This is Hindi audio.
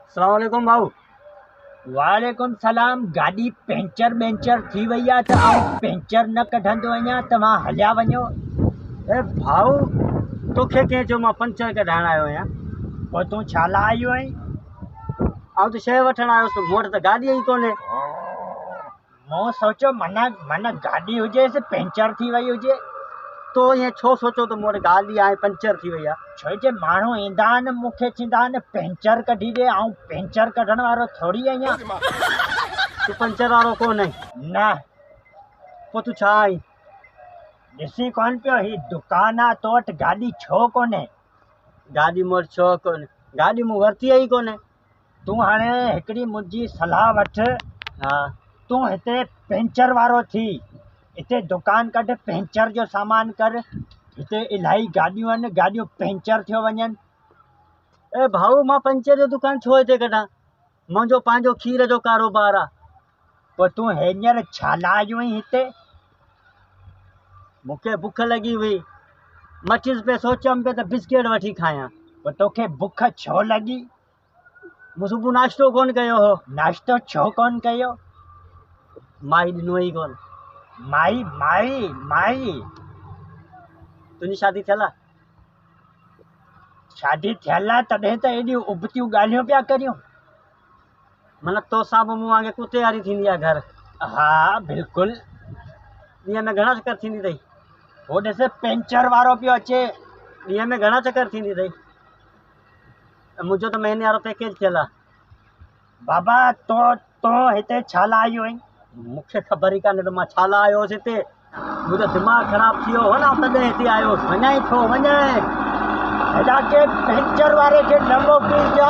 अस्सलाम वालेकुम भाऊ। वालेकुम सलाम। गाड़ी पंचर बेंचर थी वई आहे त आउं पंचर न कढंदो आहियां, तव्हां हलिया वञो। ए भाऊ, तोखे कंहिं चयो मां पंचर कढाइण आयो आहियां? पोइ तूं छा लाइ आयो आहीं? आउं त शइ वठण आयुसि, मूं वटि त गाॾी ई कोन्हे। मूं सोचियो मन मन गाॾी हुजेसि पंचर थी वई हुजे। तो ईअं छो सोचो त मूं वटि गाॾी आहे पंचर थी वई आहे? छो जे माण्हू ईंदा आहिनि मूंखे चवंदा आहिनि पंचर कढी ॾे, आउं पंचर कढण वारो थोरी आहियां। तूं पंचर वारो कोन्हे? न, पोइ तूं छा आई? ॾिसी कोन पियो ही दुकान आहे, तो वटि गाॾी छो कोन्हे? गाॾी मूं वटि छो कोन्हे? गाॾी मूं वरिती ई कोन्हे। तूं हाणे हिकिड़ी मुंहिंजी सलाह वठि। हा, तूं हिते पंचर वारो थी, हिते दुकान कढ, पंचर जो सामान कर। हिते इलाही गाॾियूं आहिनि, गाॾियूं पंचर थियो वञनि। ए भाऊ, मां पंचर जो दुकान छो हिते कढां? मुंहिंजो पंहिंजो खीर जो कारोबार आहे। पोइ तूं हींअर छा लाइ आयो आहीं हिते? मूंखे बुख लॻी हुई, मचिस पे सोचियमि पियो त बिस्किट वठी खायां। पोइ तोखे बुख छो लॻी? मूं सुबुह नाश्तो कोन कयो हो। नाश्तो छो कोन कयो? माई ॾिनो ई कोन। माई माई माई तुंहिंजी शादी थियल आहे? शादी थियल आहे तॾहिं त एॾियूं उबतियूं ॻाल्हियूं पिया करियूं। माना तो साम्हूं मूं वांगुरु कुते वारी थींदी आहे घर? हा बिल्कुलु। ॾींहं में घणा चकर थींदी अथई? हो ॾिस पंचर वारो पियो अचे। ॾींहं में घणा चकर थींदी अथई? मुंहिंजो त महीने वारो पैकेज थियल आहे। बाबा तो तो हिते छा लाइ आयो आहीं? मूंखे ख़बर ई कान्हे त मां छा लाइ आयोसि हिते। मुंहिंजो दिमाग़ु ख़राबु थी वियो हो न, तॾहिं हिते आयोसि। वञाई थो, वञे। हेॾा के पंचर वारे खे न मोकिलिजा।